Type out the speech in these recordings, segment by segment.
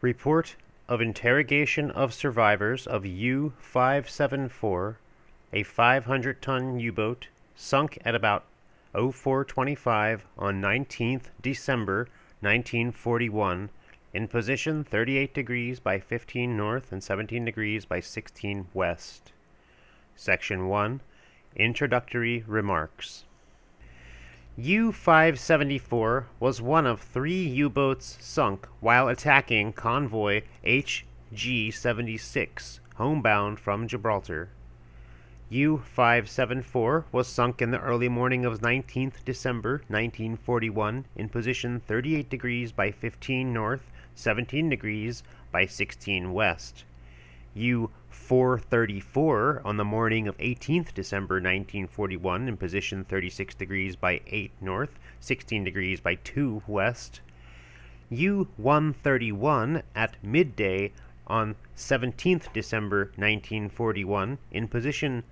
Report of Interrogation of Survivors of U-574, a 500-ton U-boat sunk at about 0425 on 19th December 1941 in position 38 degrees by 15 north and 17 degrees by 16 west. Section 1. Introductory Remarks. U-574 was one of 3 U-boats sunk while attacking convoy HG-76, homebound from Gibraltar. U-574 was sunk in the early morning of 19th December 1941 in position 38 degrees by 15 north, 17 degrees by 16 west. U-434 on the morning of 18th December 1941 in position 36 degrees by 8 north, 16 degrees by 2 west. U-131 at midday on 17th December 1941 in position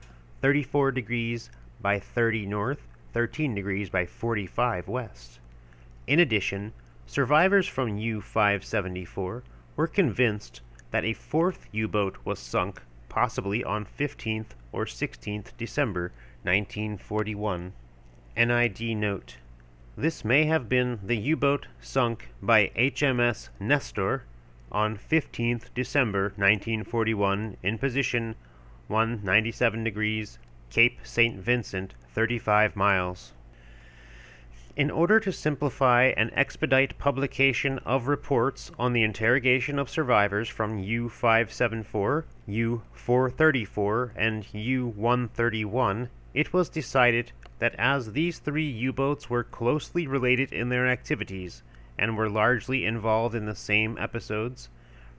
34 degrees by 30 north, 13 degrees by 45 west. In addition, survivors from U-574 were convinced that a 4th U-boat was sunk, possibly on 15th or 16th December 1941. NID note: this may have been the U-boat sunk by HMS Nestor on 15th December 1941 in position 197 degrees, Cape St. Vincent, 35 miles. In order to simplify and expedite publication of reports on the interrogation of survivors from U-574, U-434, and U-131, it was decided that as these 3 U-boats were closely related in their activities and were largely involved in the same episodes,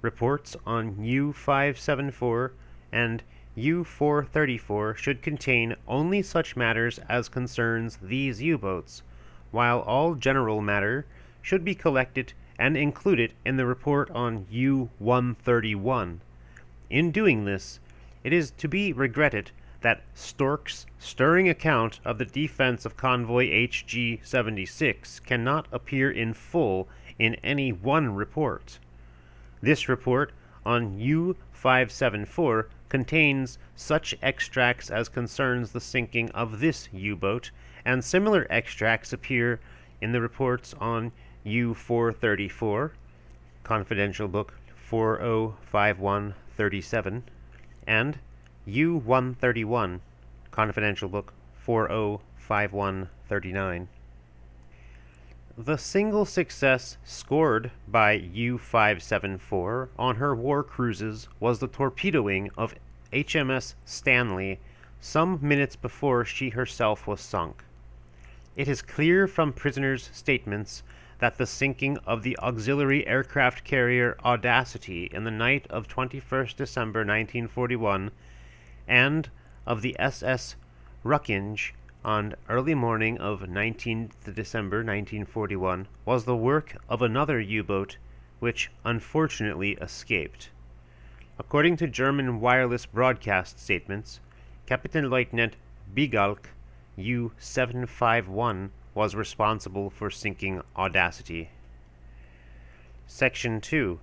reports on U-574 and U-434 should contain only such matters as concerns these U-boats, while all general matter should be collected and included in the report on U-131. In doing this, it is to be regretted that Stork's stirring account of the defense of convoy HG-76 cannot appear in full in any one report. This report on U-574 contains such extracts as concerns the sinking of this U-boat, and similar extracts appear in the reports on U-434, Confidential Book 405137, and U-131, Confidential Book 405139. The single success scored by U-574 on her war cruises was the torpedoing of HMS Stanley some minutes before she herself was sunk. It is clear from prisoners' statements that the sinking of the auxiliary aircraft carrier Audacity in the night of 21st December 1941 and of the SS Rückinge on early morning of 19th December 1941 was the work of another U-boat which unfortunately escaped. According to German wireless broadcast statements, Kapitänleutnant Bigalk U-751 was responsible for sinking Audacity. Section 2.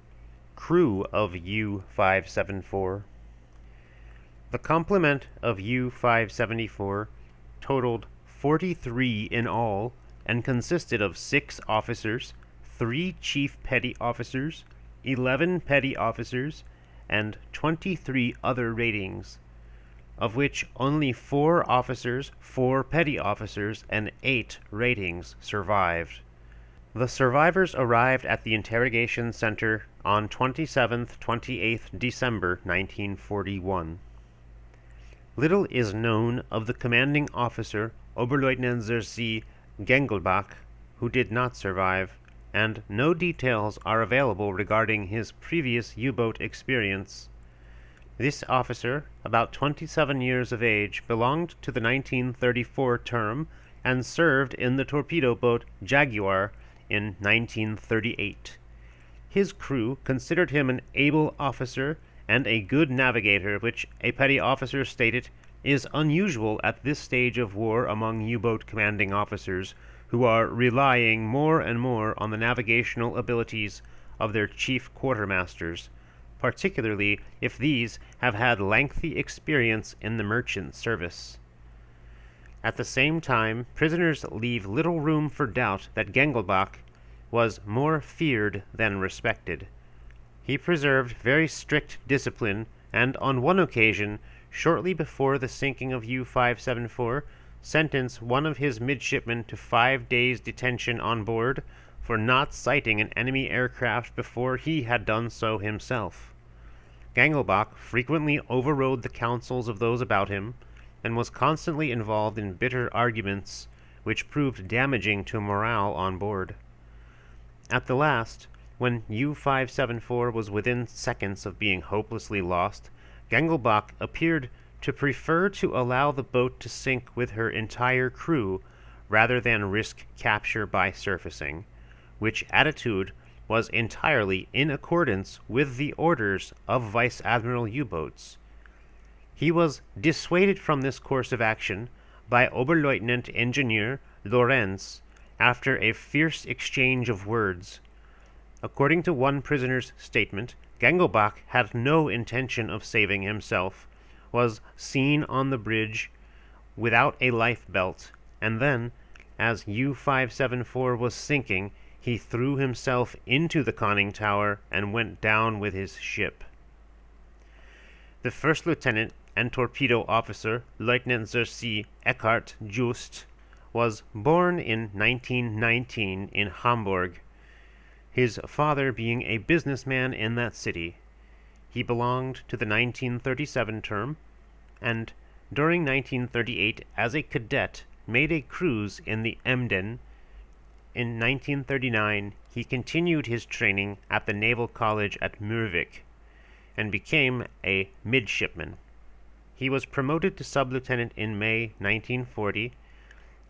Crew of U-574. The complement of U-574 totaled 43 in all and consisted of 6 officers, 3 chief petty officers, 11 petty officers, and 23 other ratings, of which only 4 officers, 4 petty officers, and 8 ratings survived. The survivors arrived at the interrogation center on 27th-28th December 1941. Little is known of the commanding officer, Oberleutnant Zersee Gengelbach, who did not survive, and no details are available regarding his previous U-boat experience. This officer, about 27 years of age, belonged to the 1934 term and served in the torpedo boat Jaguar in 1938. His crew considered him an able officer and a good navigator, which a petty officer stated is unusual at this stage of war among U-boat commanding officers, who are relying more and more on the navigational abilities of their chief quartermasters, particularly if these have had lengthy experience in the merchant service. At the same time, prisoners leave little room for doubt that Gengelbach was more feared than respected. He preserved very strict discipline, and on one occasion, shortly before the sinking of U-574, sentenced one of his midshipmen to 5 days' detention on board for not sighting an enemy aircraft before he had done so himself. Gengelbach frequently overrode the counsels of those about him, and was constantly involved in bitter arguments which proved damaging to morale on board. At the last, when U-574 was within seconds of being hopelessly lost, Gengelbach appeared to prefer to allow the boat to sink with her entire crew rather than risk capture by surfacing, which attitude was entirely in accordance with the orders of Vice Admiral U-boats. He was dissuaded from this course of action by Oberleutnant Engineer Lorenz after a fierce exchange of words. According to one prisoner's statement, Gengelbach had no intention of saving himself, was seen on the bridge without a life belt, and then, as U-574 was sinking, he threw himself into the conning tower and went down with his ship. The first lieutenant and torpedo officer, Lieutenant Zersi Eckhart Just, was born in 1919 in Hamburg, his father being a businessman in that city. He belonged to the 1937 term, and during 1938 as a cadet made a cruise in the Emden. In 1939 he continued his training at the Naval College at Mürwik and became a midshipman. He was promoted to sub-lieutenant in May 1940.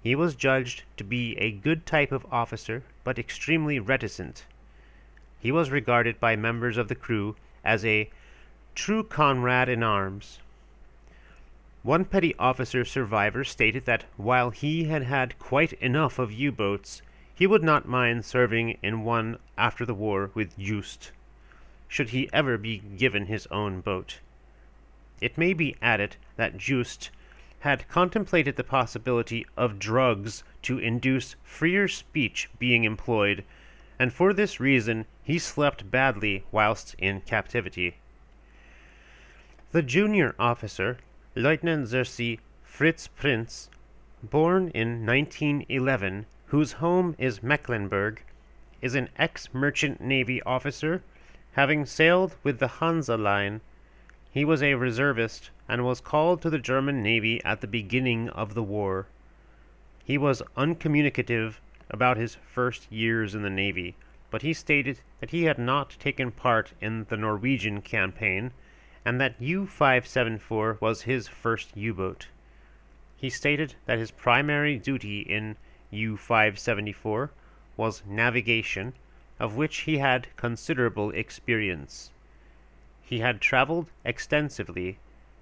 He was judged to be a good type of officer, but extremely reticent. He was regarded by members of the crew as a true comrade in arms. One petty officer survivor stated that while he had had quite enough of U-boats, he would not mind serving in one after the war with Just, should he ever be given his own boat. It may be added that Just had contemplated the possibility of drugs to induce freer speech being employed, and for this reason he slept badly whilst in captivity. The junior officer, Lieutenant Zersi Fritz Prinz, born in 1911, whose home is Mecklenburg, is an ex-merchant navy officer, having sailed with the Hansa Line. He was a reservist and was called to the German Navy at the beginning of the war. He was uncommunicative about his first years in the Navy, but he stated that he had not taken part in the Norwegian campaign and that U-574 was his first U-boat. He stated that his primary duty in U-574 was navigation, of which he had considerable experience. He had traveled extensively,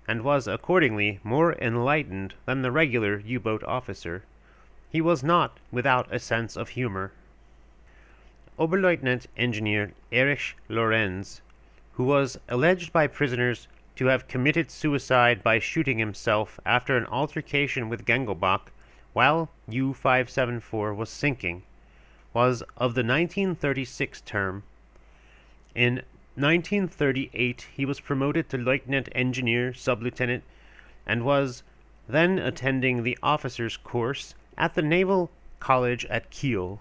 and was accordingly more enlightened than the regular U-boat officer. He was not without a sense of humor. Oberleutnant Engineer Erich Lorenz, who was alleged by prisoners to have committed suicide by shooting himself after an altercation with Gengelbach while U-574 was sinking, was of the 1936 term. In 1938 he was promoted to lieutenant engineer sub-lieutenant and was then attending the officers' course at the Naval College at Kiel.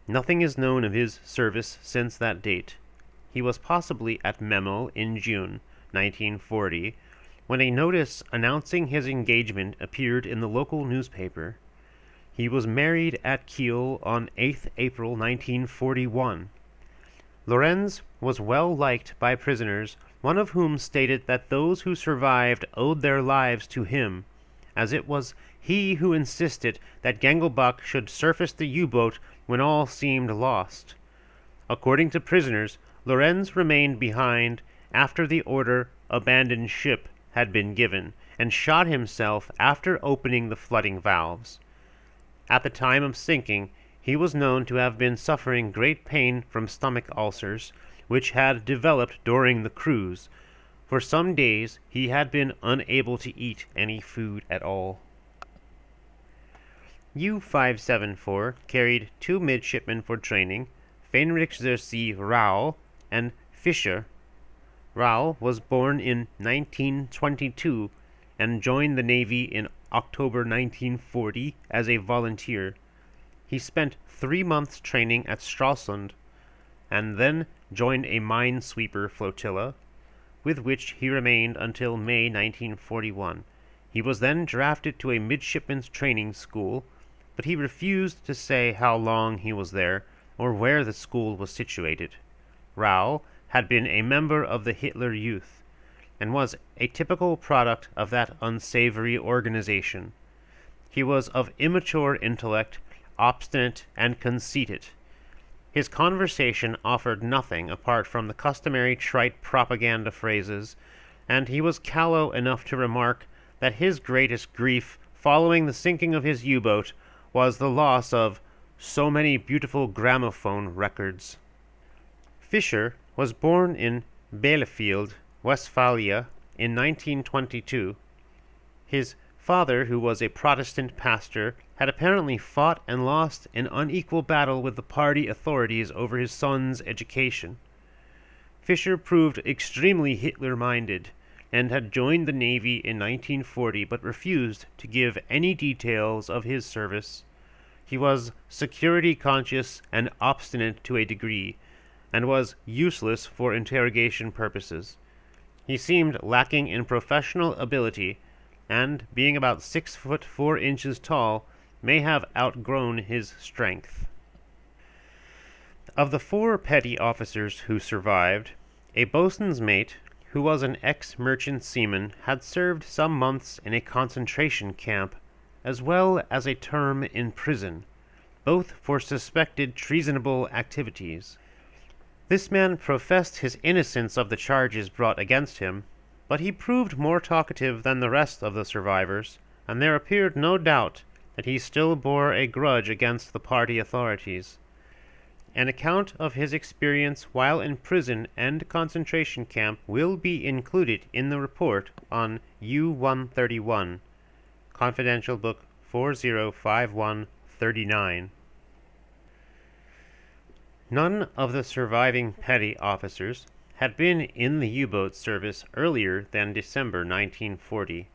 Nothing is known of his service since that date. He was possibly at Memel in June 1940, when a notice announcing his engagement appeared in the local newspaper. He was married at Kiel on 8th April 1941. Lorenz was well liked by prisoners, one of whom stated that those who survived owed their lives to him, as it was he who insisted that Gengelbach should surface the U-boat when all seemed lost. According to prisoners, Lorenz remained behind after the order "abandon ship" had been given, and shot himself after opening the flooding valves. At the time of sinking, he was known to have been suffering great pain from stomach ulcers, which had developed during the cruise. For some days he had been unable to eat any food at all. U-574 carried 2 midshipmen for training, Fenrich der See Rau and Fischer. Rau was born in 1922 and joined the Navy in October 1940 as a volunteer. He spent 3 months training at Stralsund and then joined a minesweeper flotilla, with which he remained until May 1941. He was then drafted to a midshipman's training school, but he refused to say how long he was there or where the school was situated. Rau had been a member of the Hitler Youth and was a typical product of that unsavory organization. He was of immature intellect, obstinate and conceited. His conversation offered nothing apart from the customary trite propaganda phrases, and he was callow enough to remark that his greatest grief following the sinking of his U-boat was the loss of so many beautiful gramophone records. Fischer was born in Bielefeld, Westphalia, in 1922. His father, who was a Protestant pastor, had apparently fought and lost an unequal battle with the party authorities over his son's education. Fischer proved extremely Hitler-minded and had joined the Navy in 1940 but refused to give any details of his service. He was security-conscious and obstinate to a degree, and was useless for interrogation purposes. He seemed lacking in professional ability, and, being about 6 foot 4 inches tall, may have outgrown his strength. Of the 4 petty officers who survived, a boatswain's mate, who was an ex-merchant seaman, had served some months in a concentration camp, as well as a term in prison, both for suspected treasonable activities. This man professed his innocence of the charges brought against him, but he proved more talkative than the rest of the survivors, and there appeared no doubt that he still bore a grudge against the party authorities. An account of his experience while in prison and concentration camp will be included in the report on U-131, Confidential Book 405139. None of the surviving petty officers had been in the U-boat service earlier than December 1940.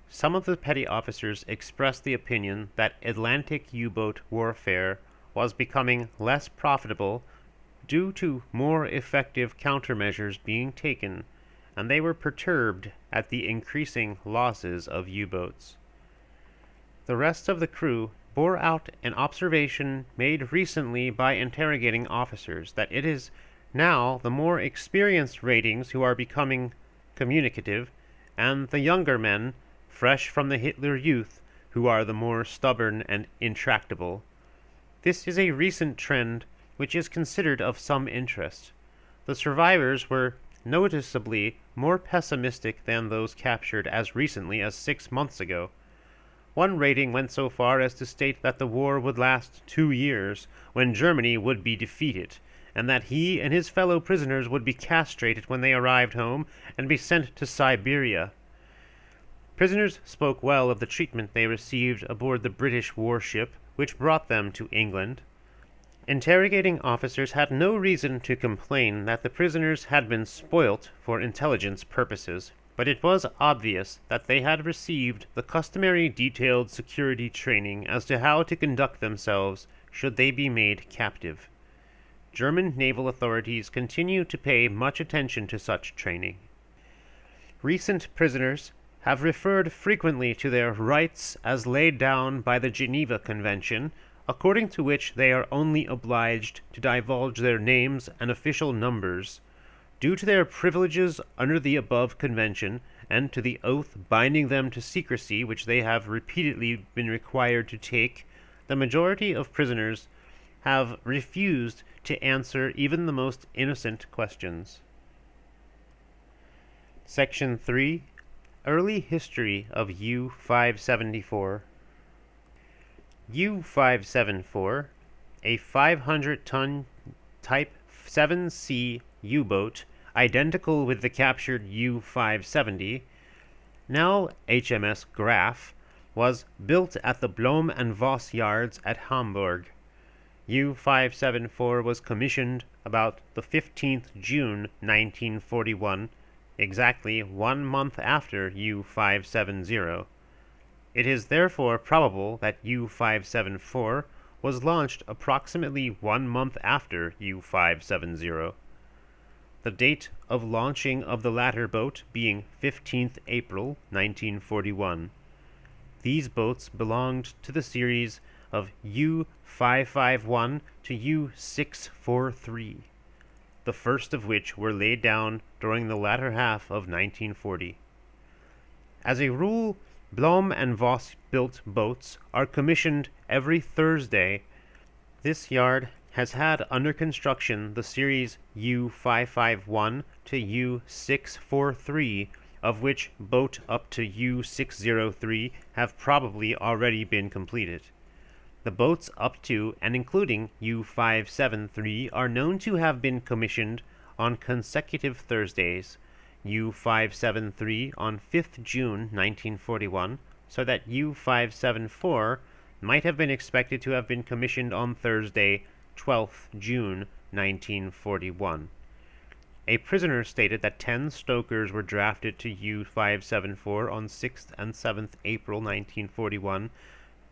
Some of the petty officers expressed the opinion that Atlantic U-boat warfare was becoming less profitable due to more effective countermeasures being taken, and they were perturbed at the increasing losses of U-boats. The rest of the crew bore out an observation made recently by interrogating officers that it is now the more experienced ratings who are becoming communicative, and the younger men, fresh from the Hitler Youth, who are the more stubborn and intractable. This is a recent trend which is considered of some interest. The survivors were noticeably more pessimistic than those captured as recently as 6 months ago. One rating went so far as to state that the war would last 2 years, when Germany would be defeated, and that he and his fellow prisoners would be castrated when they arrived home and be sent to Siberia. Prisoners spoke well of the treatment they received aboard the British warship, which brought them to England. Interrogating officers had no reason to complain that the prisoners had been spoilt for intelligence purposes, but it was obvious that they had received the customary detailed security training as to how to conduct themselves should they be made captive. German naval authorities continue to pay much attention to such training. Recent prisoners have referred frequently to their rights as laid down by the Geneva Convention, according to which they are only obliged to divulge their names and official numbers. Due to their privileges under the above convention, and to the oath binding them to secrecy which they have repeatedly been required to take, the majority of prisoners have refused to answer even the most innocent questions. Section 3. Early History of U-574. U-574, a 500-ton Type 7C U-boat, identical with the captured U-570, now HMS Graf, was built at the Blohm and Voss yards at Hamburg. U-574 was commissioned about the 15th June 1941, exactly 1 month after U-570. It is therefore probable that U-574 was launched approximately 1 month after U-570. The date of launching of the latter boat being 15th April 1941. These boats belonged to the series of U-551 to U-643, the first of which were laid down during the latter half of 1940. As a rule, Blohm and Voss built boats are commissioned every Thursday. This yard has had under construction the series U-551 to U-643, of which boat up to U-603 have probably already been completed. The boats up to and including U-573 are known to have been commissioned on consecutive Thursdays, U-573 on 5th June 1941, so that U-574 might have been expected to have been commissioned on Thursday, 12th June 1941. A prisoner stated that 10 stokers were drafted to U-574 on 6th and 7th April 1941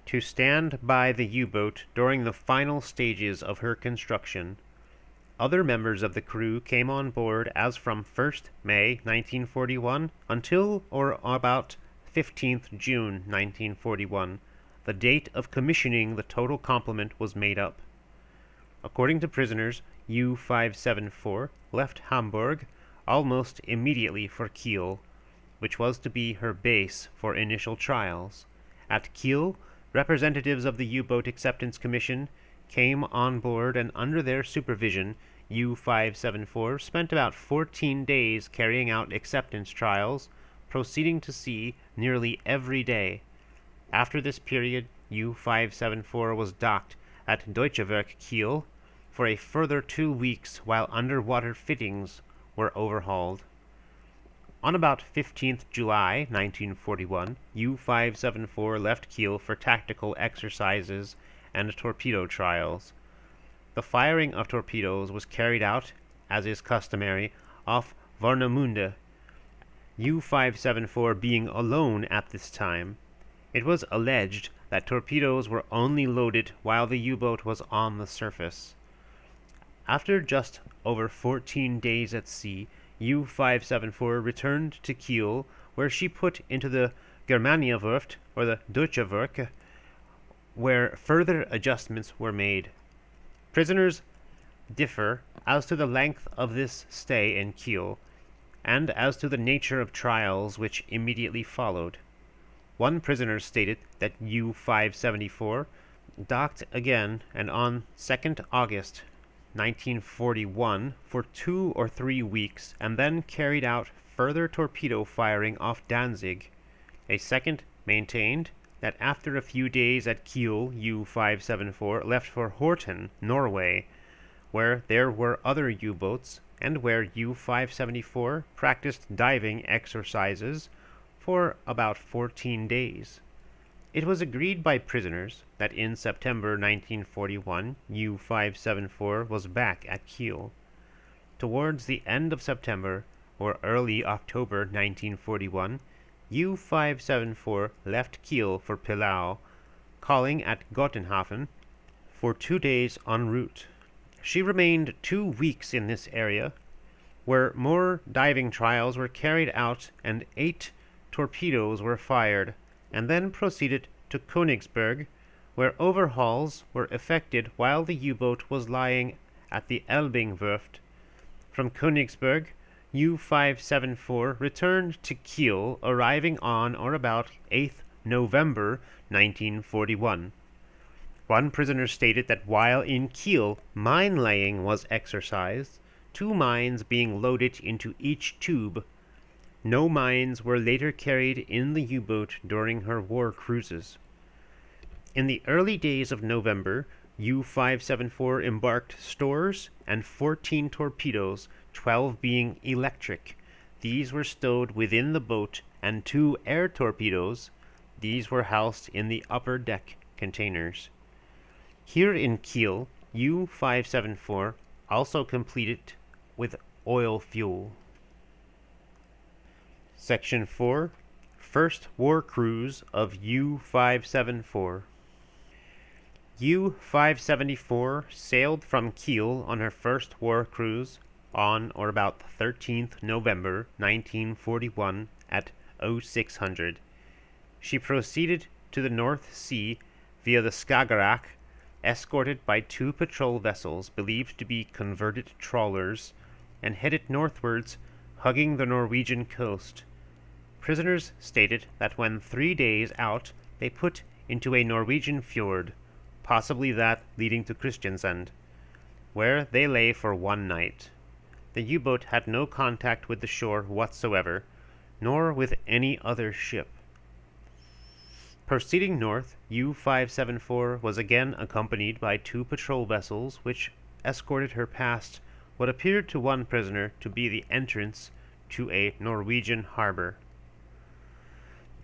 to stand by the U-boat during the final stages of her construction. Other members of the crew came on board as from 1st May 1941 until or about 15th June 1941. The date of commissioning the total complement was made up. According to prisoners, U-574 left Hamburg almost immediately for Kiel, which was to be her base for initial trials. At Kiel, representatives of the U-Boat Acceptance Commission came on board, and under their supervision, U-574 spent about 14 days carrying out acceptance trials, proceeding to sea nearly every day. After this period, U-574 was docked at Deutsche Werk Kiel for a further 2 weeks while underwater fittings were overhauled. On about 15th July 1941, U-574 left Kiel for tactical exercises and torpedo trials. The firing of torpedoes was carried out, as is customary, off Warnemünde, U-574 being alone at this time. It was alleged that torpedoes were only loaded while the U-boat was on the surface. After just over 14 days at sea, U-574 returned to Kiel, where she put into the Germaniawerft, or the Deutsche Werk, where further adjustments were made. Prisoners differ as to the length of this stay in Kiel, and as to the nature of trials which immediately followed. One prisoner stated that U-574 docked again and on 2nd August 1941 for 2 or 3 weeks, and then carried out further torpedo firing off Danzig. A second maintained that after a few days at Kiel, U-574 left for Horten, Norway, where there were other U-boats, and where U-574 practiced diving exercises for about 14 days. It was agreed by prisoners that in September 1941, U-574 was back at Kiel. Towards the end of September or early October 1941, U-574 left Kiel for Pillau, calling at Gottenhafen for 2 days en route. She remained 2 weeks in this area, where more diving trials were carried out and 8 torpedoes were fired, and then proceeded to Königsberg, where overhauls were effected while the U-boat was lying at the Elbing-Werft. From Königsberg, U-574 returned to Kiel, arriving on or about 8th November 1941. One prisoner stated that while in Kiel, mine laying was exercised, 2 mines being loaded into each tube. No mines were later carried in the U-boat during her war cruises. In the early days of November, U-574 embarked stores and 14 torpedoes, 12 being electric. These were stowed within the boat, and 2 air torpedoes. These were housed in the upper deck containers. Here in Kiel, U-574 also completed with oil fuel. Section 4. First War Cruise of U-574. U-574 sailed from Kiel on her first war cruise on or about 13th November 1941 at 0600. She proceeded to the North Sea via the Skagerrak, escorted by 2 patrol vessels believed to be converted trawlers, and headed northwards, hugging the Norwegian coast. Prisoners stated that when 3 days out, they put into a Norwegian fjord, possibly that leading to Kristiansand, where they lay for 1 night. The U-boat had no contact with the shore whatsoever, nor with any other ship. Proceeding north, U-574 was again accompanied by 2 patrol vessels, which escorted her past what appeared to one prisoner to be the entrance to a Norwegian harbor.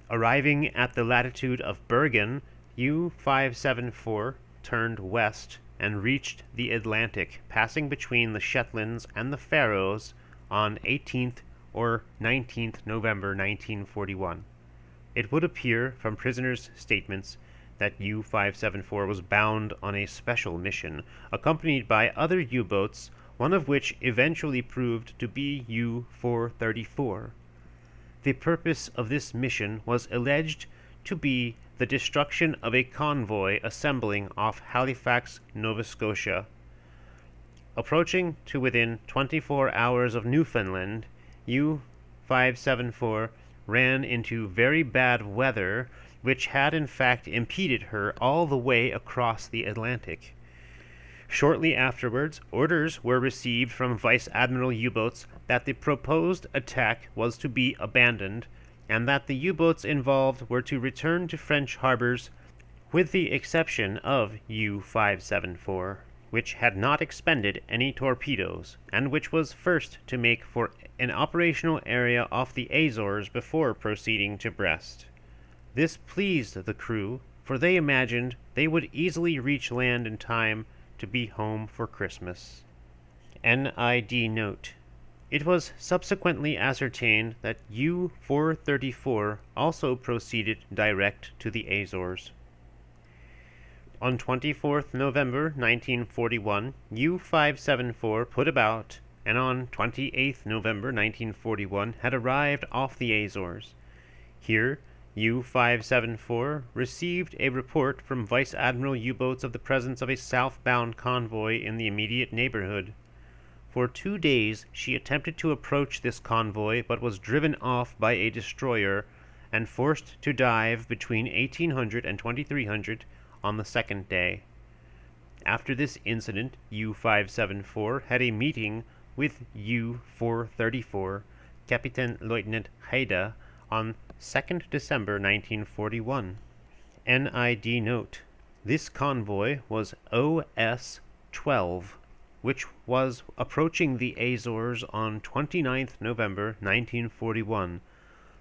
Arriving at the latitude of Bergen, U-574 turned west and reached the Atlantic, passing between the Shetlands and the Faroes on 18th or 19th November 1941. It would appear from prisoners' statements that U-574 was bound on a special mission, accompanied by other U-boats, one of which eventually proved to be U-434. The purpose of this mission was alleged to be the destruction of a convoy assembling off Halifax, Nova Scotia. Approaching to within 24 hours of Newfoundland, U-574 ran into very bad weather, which had in fact impeded her all the way across the Atlantic. Shortly afterwards, orders were received from Vice Admiral U-boats that the proposed attack was to be abandoned, and that the U-boats involved were to return to French harbors, with the exception of U-574, which had not expended any torpedoes, and which was first to make for an operational area off the Azores before proceeding to Brest. This pleased the crew, for they imagined they would easily reach land in time to be home for Christmas. NID note: it was subsequently ascertained that U-434 also proceeded direct to the Azores. On 24th November 1941, U-574 put about, and on 28th November 1941 had arrived off the Azores. Here, U-574 received a report from Vice Admiral U-boats of the presence of a southbound convoy in the immediate neighborhood. For 2 days she attempted to approach this convoy, but was driven off by a destroyer and forced to dive between 1800 and 2300 on the 2nd day. After this incident, U-574 had a meeting with U-434, Captain Lieutenant Haida, on 2nd December 1941. NID note: this convoy was OS-12, which was approaching the Azores on 29th November 1941.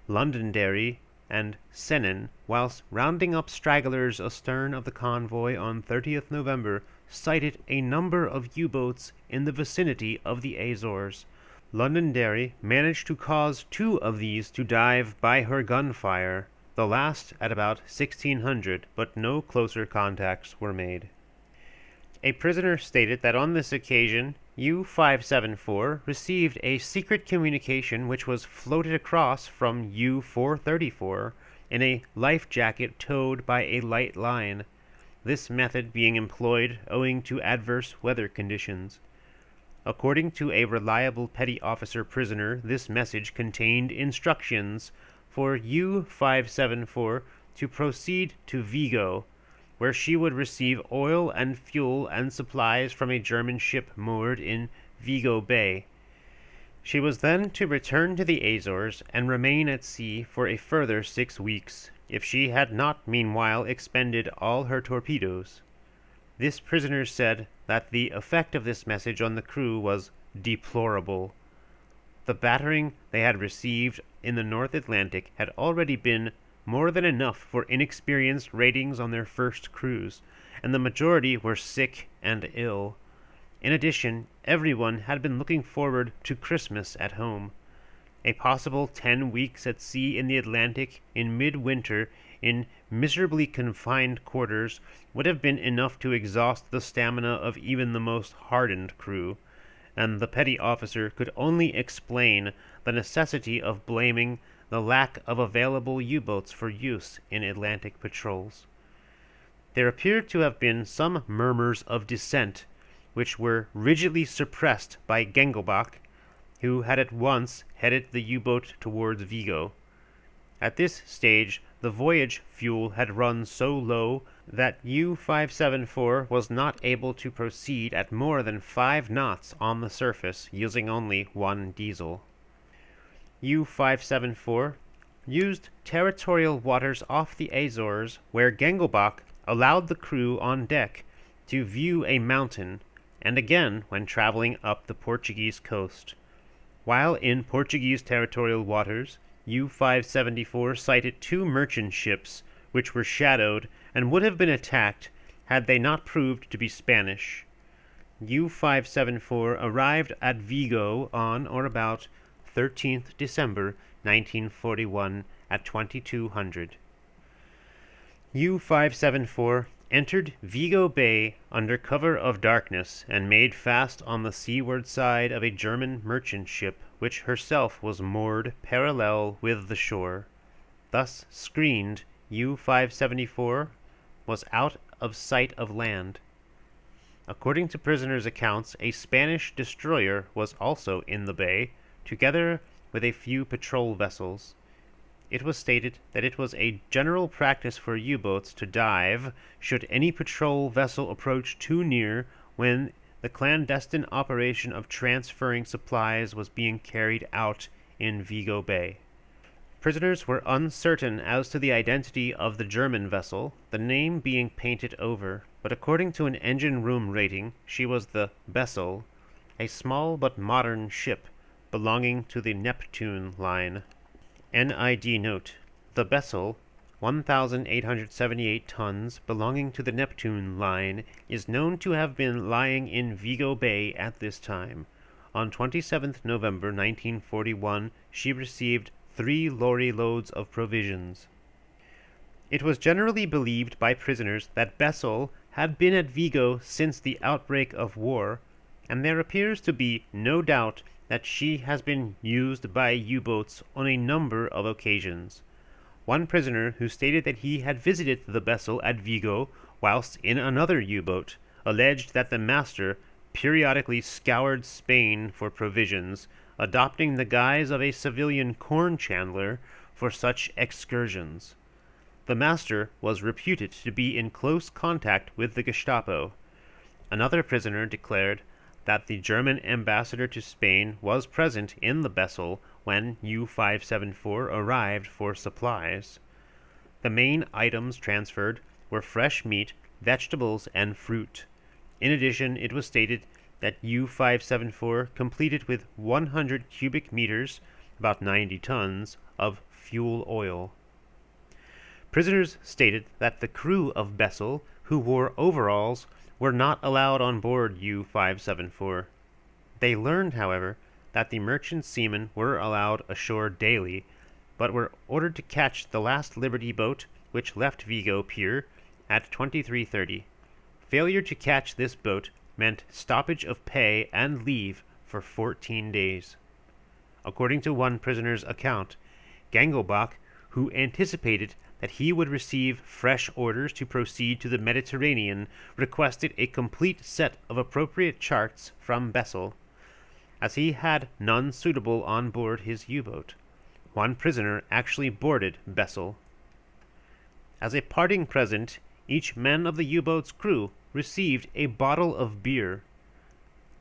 Londonderry and Sennen, whilst rounding up stragglers astern of the convoy on 30th November, sighted a number of U-boats in the vicinity of the Azores. Londonderry managed to cause 2 of these to dive by her gunfire, the last at about 1600, but no closer contacts were made. A prisoner stated that on this occasion, U-574 received a secret communication which was floated across from U-434 in a life jacket towed by a light line, this method being employed owing to adverse weather conditions. According to a reliable petty officer prisoner, this message contained instructions for U-574 to proceed to Vigo, where she would receive oil and fuel and supplies from a German ship moored in Vigo Bay. She was then to return to the Azores and remain at sea for a further 6 weeks, if she had not meanwhile expended all her torpedoes. This prisoner said that the effect of this message on the crew was deplorable. The battering they had received in the North Atlantic had already been more than enough for inexperienced ratings on their first cruise, and the majority were sick and ill. In addition, everyone had been looking forward to Christmas at home. A possible 10 weeks at sea in the Atlantic in midwinter in miserably confined quarters would have been enough to exhaust the stamina of even the most hardened crew, and the petty officer could only explain the necessity of blaming the lack of available U-boats for use in Atlantic patrols. There appeared to have been some murmurs of dissent, which were rigidly suppressed by Gengelbach, who had at once headed the U-boat towards Vigo. At this stage, the voyage fuel had run so low that U-574 was not able to proceed at more than 5 knots on the surface, using only 1 diesel. U-574 used territorial waters off the Azores, where Gengelbach allowed the crew on deck to view a mountain, and again when traveling up the Portuguese coast. While in Portuguese territorial waters, U-574 sighted 2 merchant ships which were shadowed and would have been attacked had they not proved to be Spanish. U-574 arrived at Vigo on or about 13th December 1941 at 2200. U-574 entered Vigo Bay under cover of darkness and made fast on the seaward side of a German merchant ship which herself was moored parallel with the shore. Thus screened, U-574 was out of sight of land. According to prisoners' accounts, a Spanish destroyer was also in the bay, together with a few patrol vessels. It was stated that it was a general practice for U-boats to dive should any patrol vessel approach too near when the clandestine operation of transferring supplies was being carried out in Vigo Bay. Prisoners were uncertain as to the identity of the German vessel, the name being painted over, but according to an engine room rating, she was the Bessel, a small but modern ship belonging to the Neptune line. NID note: the Bessel, 1,878 tons, belonging to the Neptune line, is known to have been lying in Vigo Bay at this time. On 27th November 1941, she received 3 lorry loads of provisions. It was generally believed by prisoners that Bessel had been at Vigo since the outbreak of war, and there appears to be no doubt that she has been used by U-boats on a number of occasions. One prisoner who stated that he had visited the Bessel at Vigo whilst in another U-boat alleged that the master periodically scoured Spain for provisions, adopting the guise of a civilian corn chandler for such excursions. The master was reputed to be in close contact with the Gestapo. Another prisoner declared that the German ambassador to Spain was present in the Bessel when U-574 arrived for supplies. The main items transferred were fresh meat, vegetables, and fruit. In addition, it was stated that U-574 completed with 100 cubic meters, about 90 tons, of fuel oil. Prisoners stated that the crew of Bessel, who wore overalls, were not allowed on board U-574. They learned, however, that the merchant seamen were allowed ashore daily, but were ordered to catch the last Liberty boat, which left Vigo Pier, at 23:30. Failure to catch this boat meant stoppage of pay and leave for 14 days. According to one prisoner's account, Gengelbach, who anticipated that he would receive fresh orders to proceed to the Mediterranean, requested a complete set of appropriate charts from Bessel, as he had none suitable on board his U-boat. One prisoner actually boarded Bessel. As a parting present, each man of the U-boat's crew received a bottle of beer.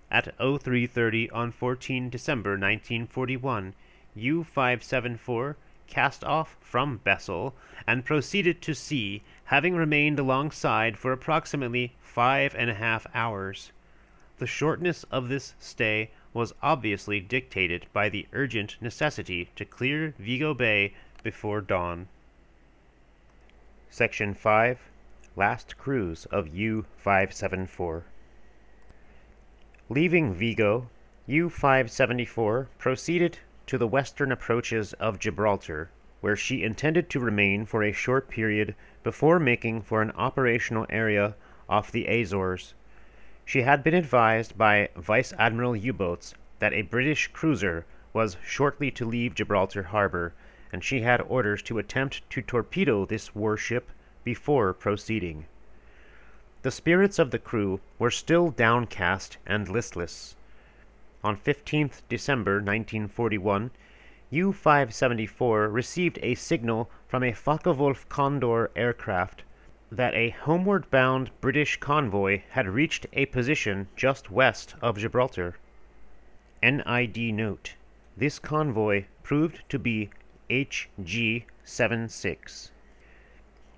At 03:30 on 14 December 1941, U-574 cast off from Bessel and proceeded to sea, having remained alongside for approximately 5.5 hours. The shortness of this stay was obviously dictated by the urgent necessity to clear Vigo Bay before dawn. Section 5. Last Cruise of U-574. Leaving Vigo, U-574 proceeded to the western approaches of Gibraltar, where she intended to remain for a short period before making for an operational area off the Azores. She had been advised by Vice Admiral U-boats that a British cruiser was shortly to leave Gibraltar Harbor, and she had orders to attempt to torpedo this warship before proceeding. The spirits of the crew were still downcast and listless. On 15th December 1941, U-574 received a signal from a Focke-Wulf Condor aircraft that a homeward-bound British convoy had reached a position just west of Gibraltar. NID note: this convoy proved to be HG-76.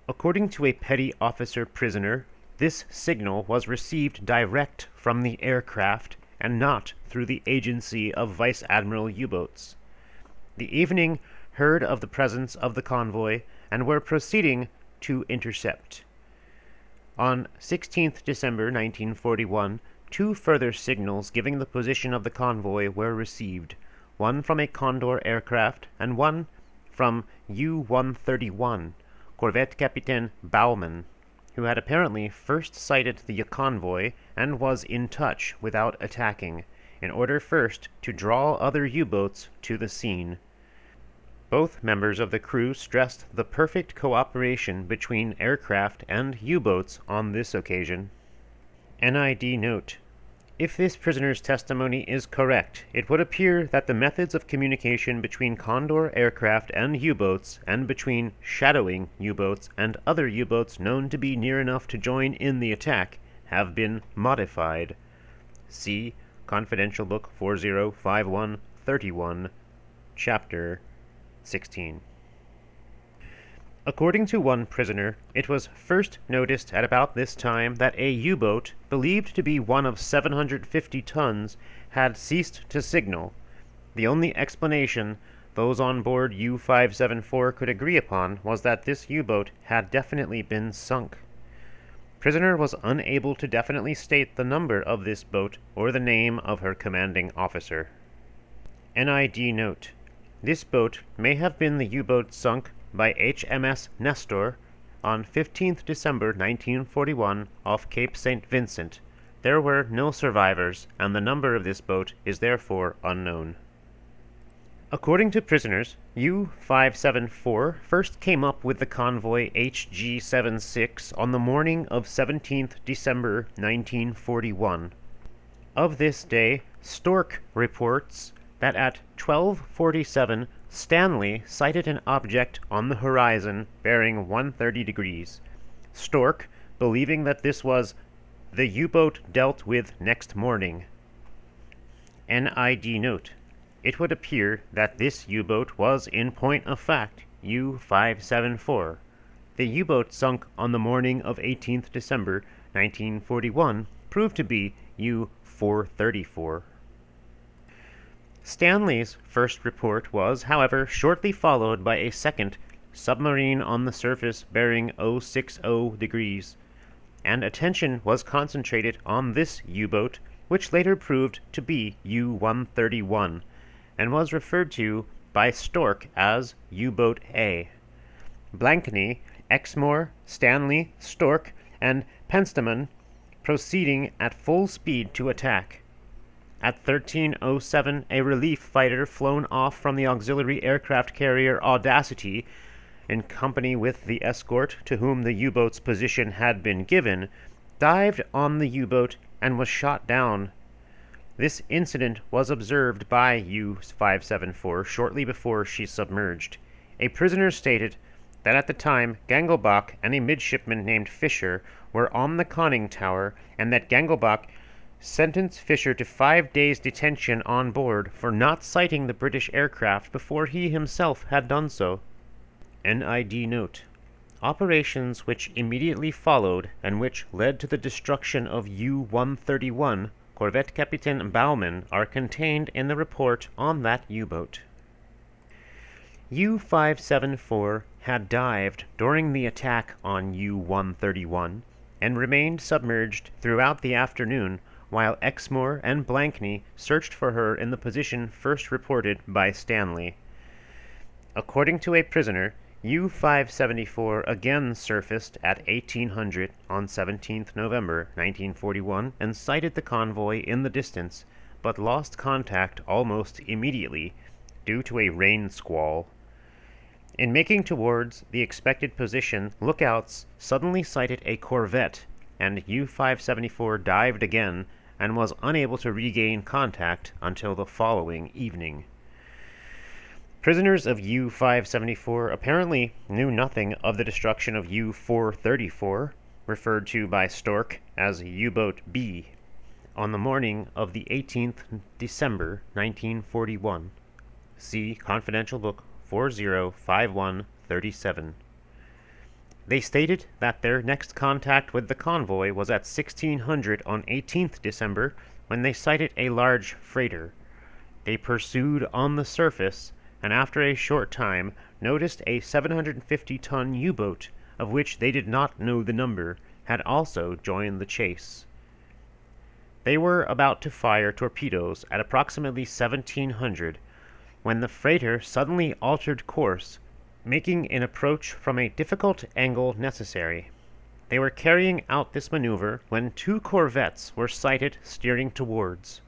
According to a petty officer prisoner, this signal was received direct from the aircraft and not through the agency of Vice Admiral U-boats. The evening heard of the presence of the convoy and were proceeding to intercept. On 16th December 1941, two further signals giving the position of the convoy were received, one from a Condor aircraft and one from U-131, Corvette Capitaine Baumann, who had apparently first sighted the convoy and was in touch without attacking, in order first to draw other U-boats to the scene. Both members of the crew stressed the perfect cooperation between aircraft and U-boats on this occasion. NID note: if this prisoner's testimony is correct, it would appear that the methods of communication between Condor aircraft and U-boats, and between shadowing U-boats and other U-boats known to be near enough to join in the attack, have been modified. See Confidential Book 405131, Chapter 16. According to one prisoner, it was first noticed at about this time that a U-boat, believed to be one of 750 tons, had ceased to signal. The only explanation those on board U-574 could agree upon was that this U-boat had definitely been sunk. Prisoner was unable to definitely state the number of this boat or the name of her commanding officer. NID note: this boat may have been the U-boat sunk by HMS Nestor on 15th December 1941 off Cape St. Vincent. There were no survivors, and the number of this boat is therefore unknown. According to prisoners, U-574 first came up with the convoy HG-76 on the morning of 17th December 1941. Of this day, Stork reports that at 12:47 Stanley sighted an object on the horizon bearing 130 degrees. Stork, believing that this was the U-boat dealt with next morning. NID note: it would appear that this U-boat was in point of fact U-574. The U-boat sunk on the morning of 18th December 1941 proved to be U-434. Stanley's first report was, however, shortly followed by a second submarine on the surface bearing 060 degrees, and attention was concentrated on this U-boat, which later proved to be U-131, and was referred to by Stork as U-boat A. Blankney, Exmoor, Stanley, Stork, and Penstamen proceeding at full speed to attack. At 13:07, a relief fighter flown off from the auxiliary aircraft carrier Audacity, in company with the escort to whom the U-boat's position had been given, dived on the U-boat and was shot down. This incident was observed by U-574 shortly before she submerged. A prisoner stated that at the time Gangelbach and a midshipman named Fisher were on the conning tower, and that Gangelbach sentenced Fisher to 5 days' detention on board for not sighting the British aircraft before he himself had done so. NID note: Operations which immediately followed and which led to the destruction of U-131 Corvette Captain Baumann are contained in the report on that U-boat. U-574 had dived during the attack on U-131 and remained submerged throughout the afternoon while Exmoor and Blankney searched for her in the position first reported by Stanley. According to a prisoner, U-574 again surfaced at 1800 on 17th November 1941 and sighted the convoy in the distance, but lost contact almost immediately due to a rain squall. In making towards the expected position, lookouts suddenly sighted a corvette, and U-574 dived again and was unable to regain contact until the following evening. Prisoners of U-574 apparently knew nothing of the destruction of U-434, referred to by Stork as U-Boat B, on the morning of the 18th December 1941. See Confidential Book 405137. They stated that their next contact with the convoy was at 1600 on 18th December when they sighted a large freighter. They pursued on the surface and after a short time noticed a 750-ton U-boat, of which they did not know the number, had also joined the chase. They were about to fire torpedoes at approximately 1700 when the freighter suddenly altered course, making an approach from a difficult angle necessary. They were carrying out this maneuver when two corvettes were sighted steering towards.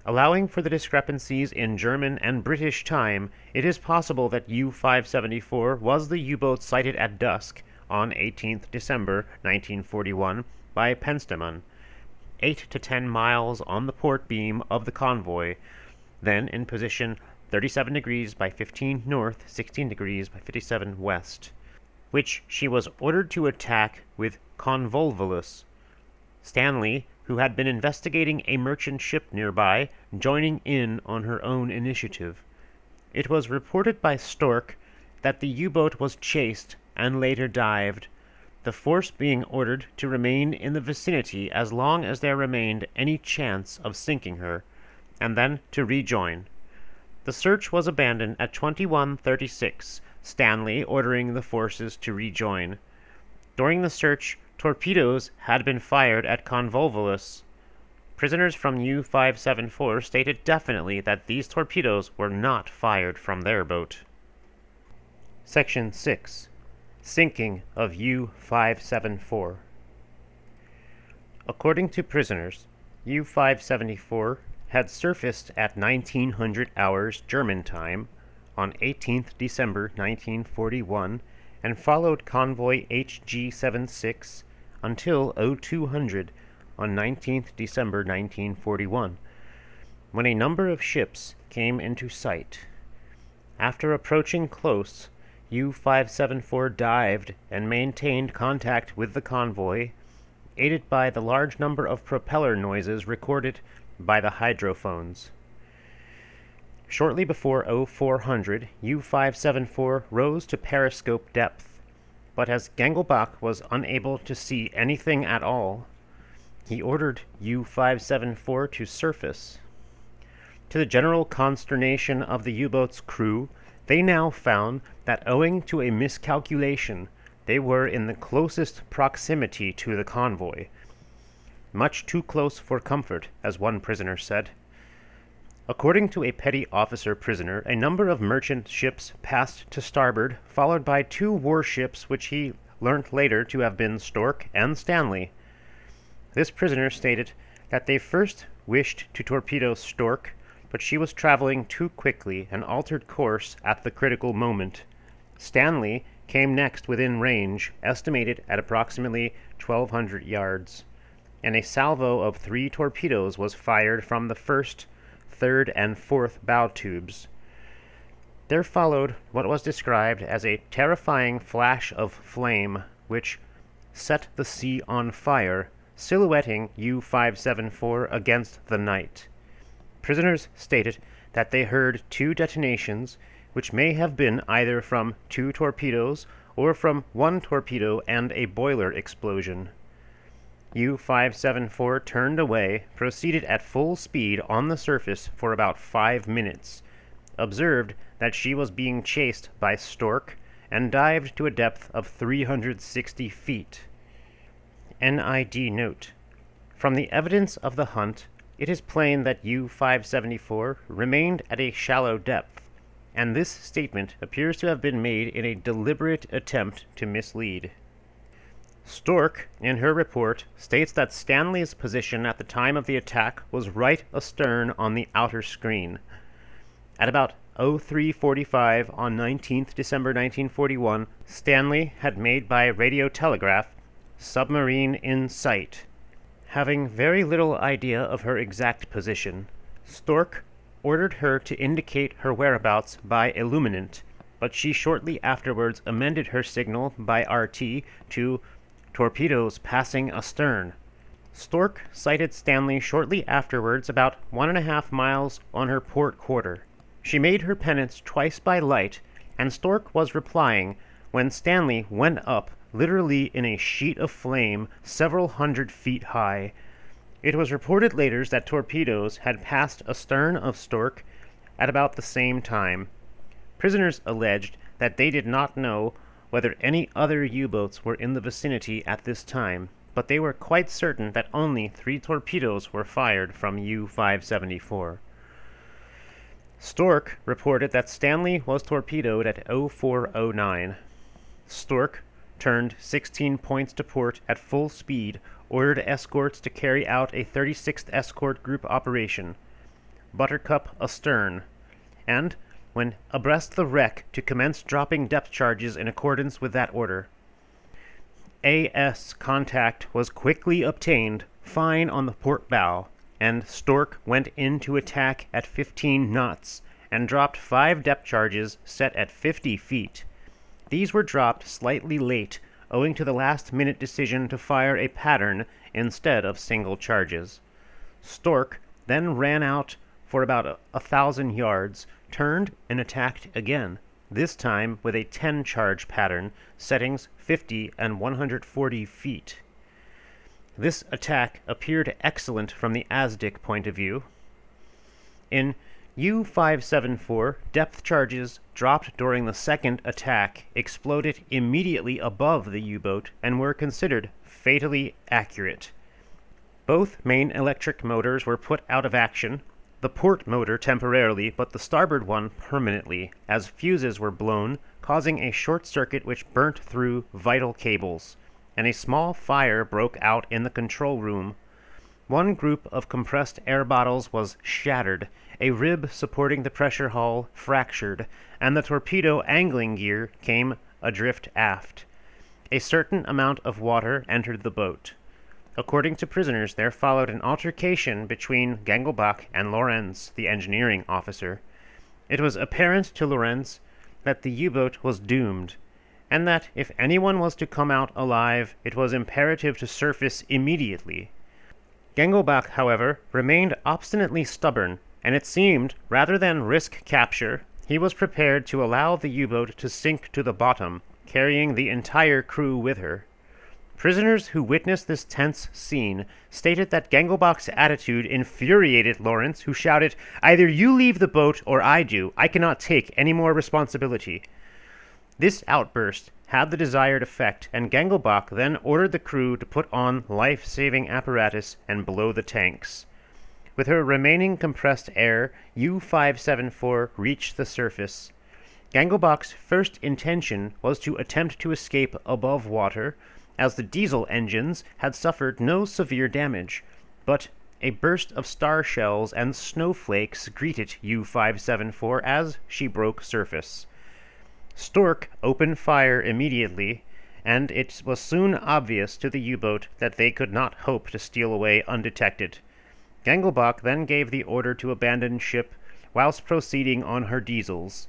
Allowing for the discrepancies in German and British time, it is possible that U-574 was the U-boat sighted at dusk on 18th December 1941 by Penstemon, 8 to 10 miles on the port beam of the convoy, then in position 37 degrees by 15 north, 16 degrees by 57 west, which she was ordered to attack with convolvulus. Stanley, who had been investigating a merchant ship nearby, joining in on her own initiative. It was reported by Stork that the U-boat was chased and later dived, the force being ordered to remain in the vicinity as long as there remained any chance of sinking her, and then to rejoin. The search was abandoned at 21:36, Stanley ordering the forces to rejoin. During the search, torpedoes had been fired at Convolvulus. Prisoners from U-574 stated definitely that these torpedoes were not fired from their boat. Section 6. Sinking of U-574. According to prisoners, U-574 had surfaced at 1900 hours German time on 18th December 1941 and followed convoy HG-76 until 0200 on 19th December 1941, when a number of ships came into sight. After approaching close, U-574 dived and maintained contact with the convoy, aided by the large number of propeller noises recorded by the hydrophones. Shortly before 0400, U-574 rose to periscope depth, but as Gengelbach was unable to see anything at all, he ordered U-574 to surface. To the general consternation of the U-boat's crew, they now found that owing to a miscalculation, they were in the closest proximity to the convoy. Much too close for comfort, as one prisoner said. According to a petty officer prisoner, a number of merchant ships passed to starboard, followed by two warships which he learnt later to have been Stork and Stanley. This prisoner stated that they first wished to torpedo Stork, but she was traveling too quickly and altered course at the critical moment. Stanley came next within range, estimated at approximately 1,200 yards, and a salvo of 3 torpedoes was fired from the first, third, and fourth bow tubes. There followed what was described as a terrifying flash of flame, which set the sea on fire, silhouetting U-574 against the night. Prisoners stated that they heard 2 detonations, which may have been either from 2 torpedoes or from one torpedo and a boiler explosion. U-574 turned away, proceeded at full speed on the surface for about 5 minutes, observed that she was being chased by Stork, and dived to a depth of 360 feet. NID note: from the evidence of the hunt, it is plain that U-574 remained at a shallow depth, and this statement appears to have been made in a deliberate attempt to mislead. Stork, in her report, states that Stanley's position at the time of the attack was right astern on the outer screen. At about 03:45 on 19th December 1941, Stanley had made by radio telegraph, "Submarine in sight." Having very little idea of her exact position, Stork ordered her to indicate her whereabouts by illuminant, but she shortly afterwards amended her signal by RT to "Torpedoes passing astern." Stork sighted Stanley shortly afterwards about 1.5 miles on her port quarter. She made her pennants twice by light, and Stork was replying when Stanley went up, literally in a sheet of flame several hundred feet high. It was reported later that Torpedoes had passed astern of Stork at about the same time. Prisoners alleged that they did not know whether any other U-boats were in the vicinity at this time, but they were quite certain that only 3 torpedoes were fired from U-574. Stork reported that Stanley was torpedoed at 0409. Stork turned 16 points to port at full speed, ordered escorts to carry out a 36th Escort Group operation, Buttercup astern, and, when abreast the wreck, to commence dropping depth charges in accordance with that order. AS contact was quickly obtained, fine on the port bow, and Stork went into attack at 15 knots, and dropped 5 depth charges set at 50 feet. These were dropped slightly late, owing to the last-minute decision to fire a pattern instead of single charges. Stork then ran out for about 1,000 yards, turned and attacked again, this time with a 10-charge pattern, settings 50 and 140 feet. This attack appeared excellent from the Asdic point of view. In U-574, depth charges dropped during the second attack exploded immediately above the U-boat and were considered fatally accurate. Both main electric motors were put out of action, the port motor temporarily, but the starboard one permanently, as fuses were blown, causing a short circuit which burnt through vital cables, and a small fire broke out in the control room. One group of compressed air bottles was shattered, a rib supporting the pressure hull fractured, and the torpedo angling gear came adrift aft. A certain amount of water entered the boat. According to prisoners, there followed an altercation between Gengelbach and Lorenz, the engineering officer. It was apparent to Lorenz that the U-boat was doomed, and that if anyone was to come out alive, it was imperative to surface immediately. Gengelbach, however, remained obstinately stubborn, and it seemed, rather than risk capture, he was prepared to allow the U-boat to sink to the bottom, carrying the entire crew with her. Prisoners who witnessed this tense scene stated that Gengelbach's attitude infuriated Lawrence, who shouted, "Either you leave the boat or I do. I cannot take any more responsibility." This outburst had the desired effect, and Gengelbach then ordered the crew to put on life-saving apparatus and blow the tanks. With her remaining compressed air, U-574 reached the surface. Gengelbach's first intention was to attempt to escape above water, as the diesel engines had suffered no severe damage, but a burst of star shells and snowflakes greeted U-574 as she broke surface. Stork opened fire immediately, and it was soon obvious to the U-boat that they could not hope to steal away undetected. Gengelbach then gave the order to abandon ship whilst proceeding on her diesels.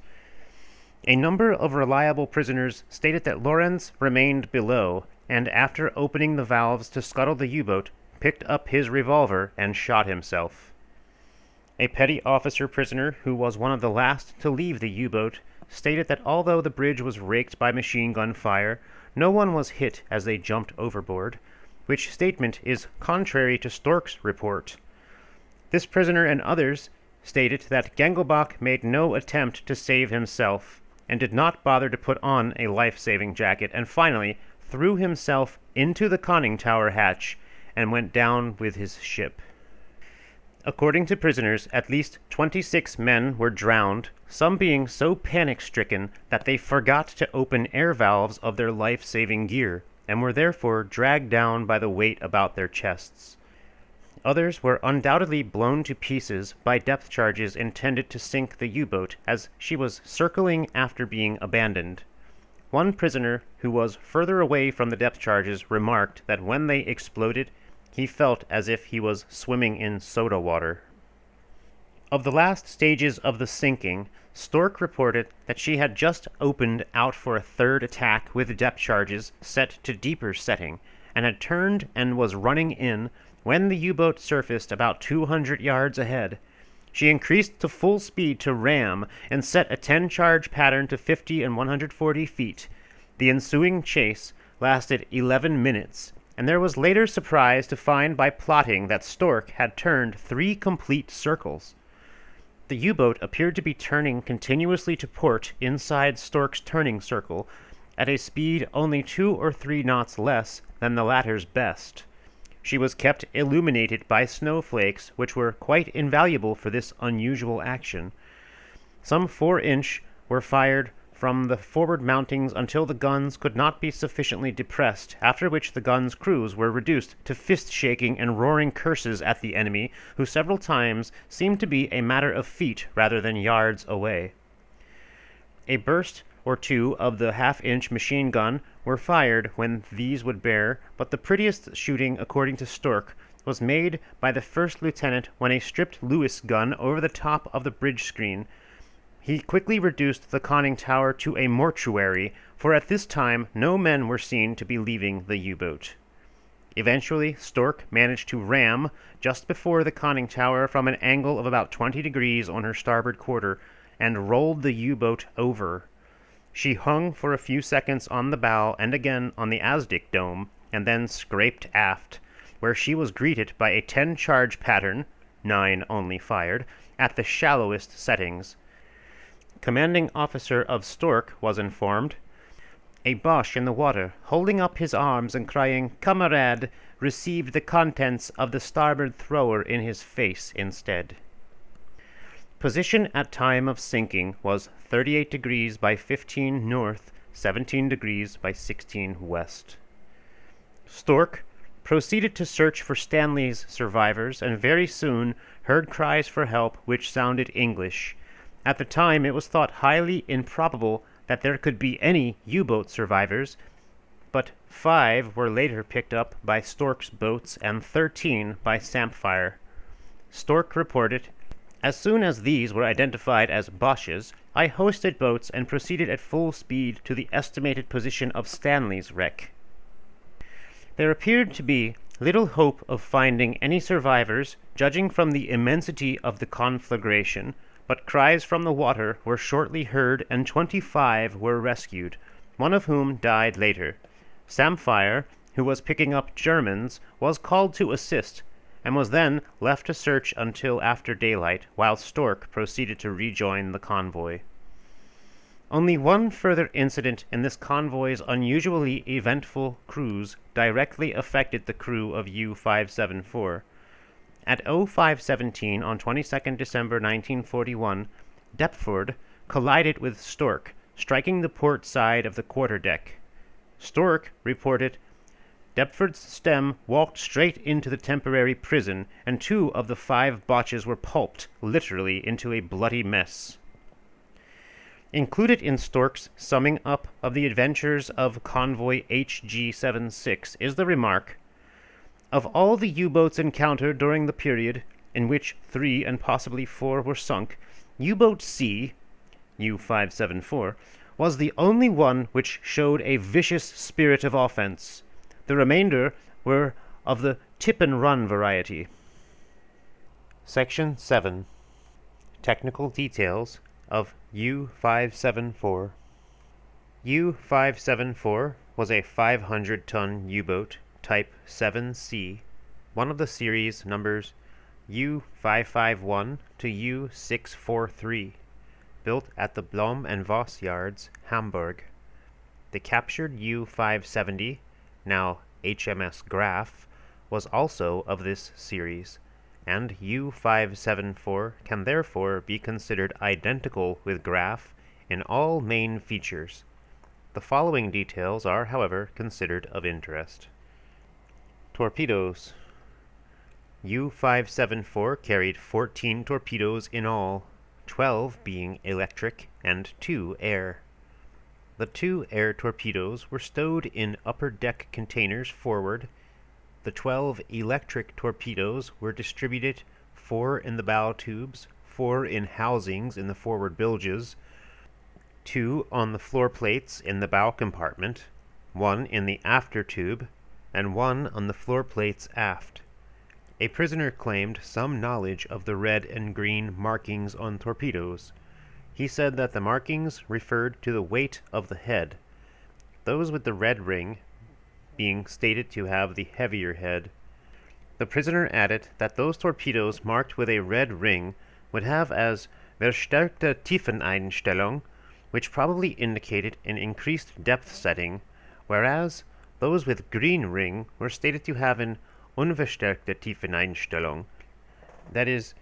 A number of reliable prisoners stated that Lorenz remained below, and after opening the valves to scuttle the U-boat, picked up his revolver and shot himself. A petty officer prisoner, who was one of the last to leave the U-boat, stated that although the bridge was raked by machine gun fire, no one was hit as they jumped overboard, which statement is contrary to Stork's report. This prisoner and others stated that Gengelbach made no attempt to save himself and did not bother to put on a life-saving jacket, and finally threw himself into the conning tower hatch and went down with his ship. According to prisoners, at least 26 men were drowned, some being so panic-stricken that they forgot to open air valves of their life-saving gear, and were therefore dragged down by the weight about their chests. Others were undoubtedly blown to pieces by depth charges intended to sink the U-boat as she was circling after being abandoned. One prisoner who was further away from the depth charges remarked that when they exploded, he felt as if he was swimming in soda water. Of the last stages of the sinking, Stork reported that she had just opened out for a third attack with depth charges set to deeper setting, and had turned and was running in when the U-boat surfaced about 200 yards ahead. She increased to full speed to ram and set a 10-charge pattern to 50 and 140 feet. The ensuing chase lasted 11 minutes, and there was later surprise to find by plotting that Stork had turned 3 complete circles. The U-boat appeared to be turning continuously to port inside Stork's turning circle at a speed only 2 or 3 knots less than the latter's best. She was kept illuminated by snowflakes, which were quite invaluable for this unusual action. Some 4-inch were fired from the forward mountings until the guns could not be sufficiently depressed, after which the guns' crews were reduced to fist-shaking and roaring curses at the enemy, who several times seemed to be a matter of feet rather than yards away. A burst or two of the half-inch machine gun were fired when these would bear, but the prettiest shooting, according to Stork, was made by the first lieutenant when a stripped Lewis gun over the top of the bridge screen. He quickly reduced the conning tower to a mortuary, for at this time no men were seen to be leaving the U-boat. Eventually, Stork managed to ram just before the conning tower from an angle of about 20 degrees on her starboard quarter, and rolled the U-boat over. She hung for a few seconds on the bow and again on the Asdic dome, and then scraped aft, where she was greeted by a 10-charge pattern, 9 only fired, at the shallowest settings. Commanding officer of Stork was informed. A Boche in the water, holding up his arms and crying, "Kamerad," received the contents of the starboard thrower in his face instead. Position at time of sinking was 38 degrees by 15 north, 17 degrees by 16 west. Stork proceeded to search for Stanley's survivors, and very soon heard cries for help which sounded English. At the time, it was thought highly improbable that there could be any U-boat survivors, but 5 were later picked up by Stork's boats and 13 by Samphire. Stork reported, "As soon as these were identified as Boches, I hoisted boats and proceeded at full speed to the estimated position of Stanley's wreck." There appeared to be little hope of finding any survivors, judging from the immensity of the conflagration, but cries from the water were shortly heard and 25 were rescued, one of whom died later. Samphire, who was picking up Germans, was called to assist, and was then left to search until after daylight, while Stork proceeded to rejoin the convoy. Only one further incident in this convoy's unusually eventful cruise directly affected the crew of U-574. At 0517 on 22nd December 1941, Deptford collided with Stork, striking the port side of the quarterdeck. Stork reported, "Deptford's stem walked straight into the temporary prison, and 2 of the 5 Boches were pulped, literally, into a bloody mess." Included in Stork's summing up of the adventures of convoy HG-76 is the remark, "Of all the U-boats encountered during the period, in which 3 and possibly 4 were sunk, U-boat C, U-574, was the only one which showed a vicious spirit of offense. The remainder were of the tip-and-run variety." Section 7. Technical details of U-574. U-574 was a 500-ton U-boat type 7C, one of the series numbers U-551 to U-643, built at the Blom and Voss yards, Hamburg. The captured U-570, now HMS Graf, was also of this series, and U-574 can therefore be considered identical with Graf in all main features. The following details are, however, considered of interest. Torpedoes. U-574 carried 14 torpedoes in all, 12 being electric and 2 air. The 2 air torpedoes were stowed in upper deck containers forward. The 12 electric torpedoes were distributed, 4 in the bow tubes, 4 in housings in the forward bilges, 2 on the floor plates in the bow compartment, 1 in the after tube, and 1 on the floor plates aft. A prisoner claimed some knowledge of the red and green markings on torpedoes. He said that the markings referred to the weight of the head, those with the red ring being stated to have the heavier head. The prisoner added that those torpedoes marked with a red ring would have as verstärkte Tiefeneinstellung, which probably indicated an increased depth setting, whereas those with green ring were stated to have an unverstärkte Tiefeneinstellung, that is,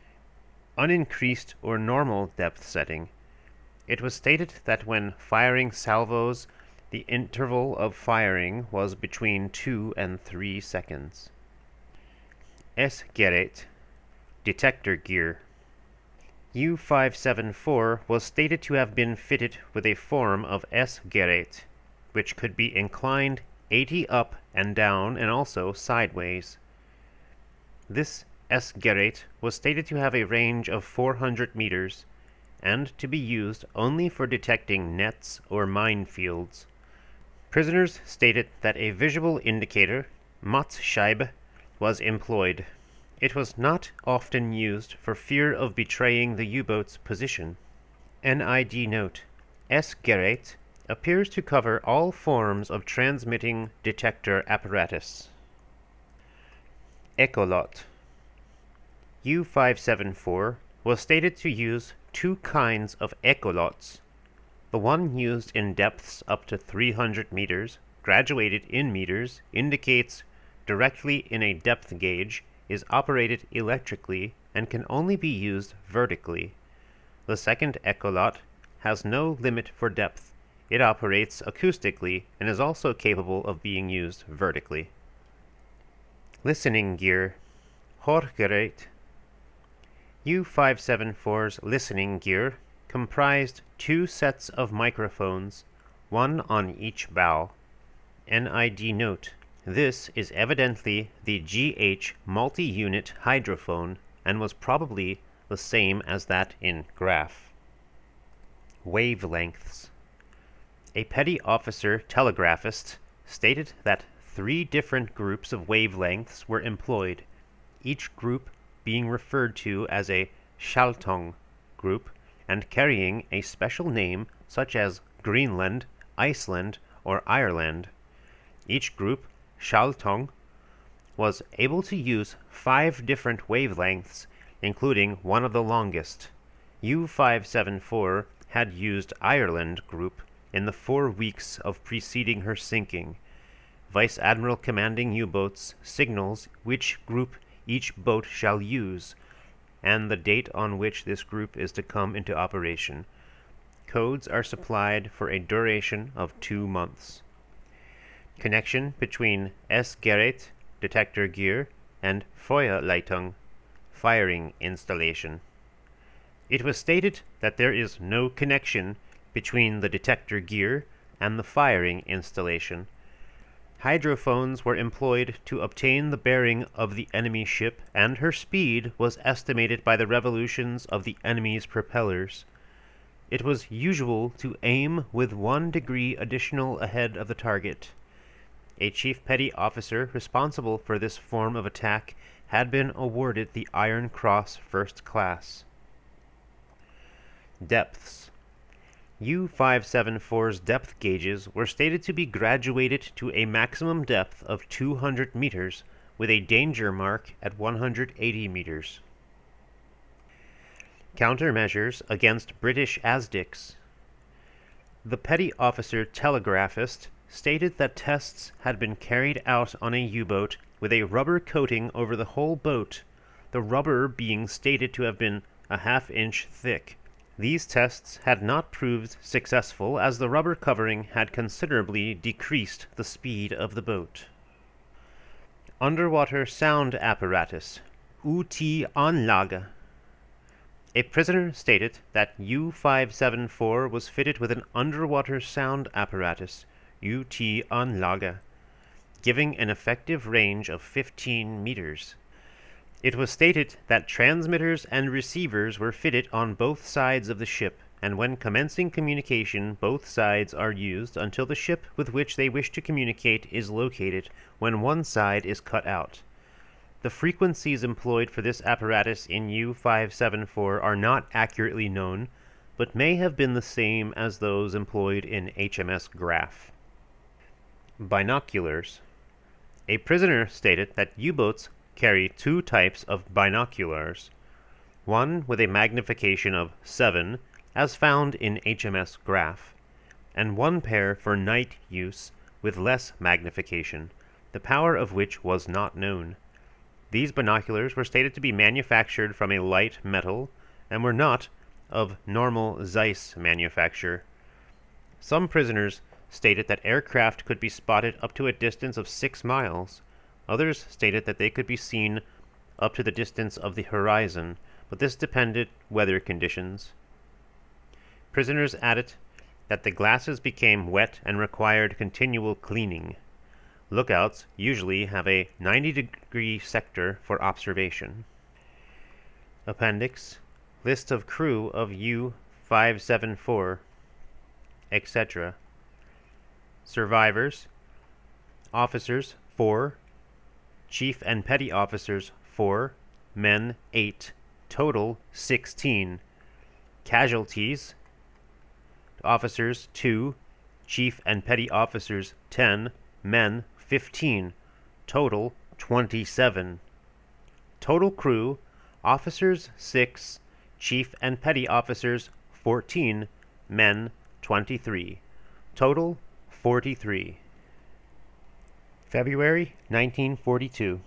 unincreased or normal depth setting. It was stated that when firing salvos, the interval of firing was between 2 and 3 seconds. S-Gerät, detector gear. U-574 was stated to have been fitted with a form of S-Gerät, which could be inclined 80 up and down and also sideways. This S-Gerät was stated to have a range of 400 meters and to be used only for detecting nets or minefields. Prisoners stated that a visual indicator, Matzscheibe, was employed. It was not often used for fear of betraying the U-boat's position. NID note: S-Gerät appears to cover all forms of transmitting detector apparatus. Echolot. U-574 was stated to use 2 kinds of echolots. The one used in depths up to 300 meters, graduated in meters, indicates directly in a depth gauge, is operated electrically, and can only be used vertically. The second echolot has no limit for depth. It operates acoustically and is also capable of being used vertically. Listening gear. Horchgerät. U-574's listening gear comprised 2 sets of microphones, 1 on each bow. NID note: this is evidently the GH multi-unit hydrophone and was probably the same as that in Graf. Wavelengths. A petty officer telegraphist stated that 3 different groups of wavelengths were employed, each group being referred to as a Schaltung group and carrying a special name such as Greenland, Iceland, or Ireland. Each group, Schaltung, was able to use 5 different wavelengths, including one of the longest. U-574 had used Ireland group in the 4 weeks of preceding her sinking. Vice Admiral commanding U-boats signals which group each boat shall use, and the date on which this group is to come into operation. Codes are supplied for a duration of 2 months. Connection between S-Gerät, detector gear, and Feuerleitung, firing installation. It was stated that there is no connection between the detector gear and the firing installation. Hydrophones were employed to obtain the bearing of the enemy ship, and her speed was estimated by the revolutions of the enemy's propellers. It was usual to aim with 1 degree additional ahead of the target. A chief petty officer responsible for this form of attack had been awarded the Iron Cross First Class. Depths. U-574's depth gauges were stated to be graduated to a maximum depth of 200 meters, with a danger mark at 180 meters. Countermeasures against British Asdics. The petty officer telegraphist stated that tests had been carried out on a U-boat with a rubber coating over the whole boat, the rubber being stated to have been a half-inch thick. These tests had not proved successful, as the rubber covering had considerably decreased the speed of the boat. Underwater sound apparatus, Anlage. A prisoner stated that U-574 was fitted with an underwater sound apparatus, Anlage, giving an effective range of 15 meters. It was stated that transmitters and receivers were fitted on both sides of the ship, and when commencing communication, both sides are used until the ship with which they wish to communicate is located, when one side is cut out. The frequencies employed for this apparatus in U-574 are not accurately known, but may have been the same as those employed in HMS Graf. Binoculars. A prisoner stated that U-boats carry two types of binoculars, one with a magnification of 7, as found in HMS Graf, and one pair for night use with less magnification, the power of which was not known. These binoculars were stated to be manufactured from a light metal and were not of normal Zeiss manufacture. Some prisoners stated that aircraft could be spotted up to a distance of 6 miles. Others stated that they could be seen up to the distance of the horizon, but this depended weather conditions. Prisoners added that the glasses became wet and required continual cleaning. Lookouts usually have a 90-degree sector for observation. Appendix, list of crew of U-574, etc. Survivors, officers 4, chief and petty officers 4, men 8, total 16. Casualties, officers 2, chief and petty officers 10, men 15, total 27. Total crew, officers 6, chief and petty officers 14, men 23, total 43. February 1942.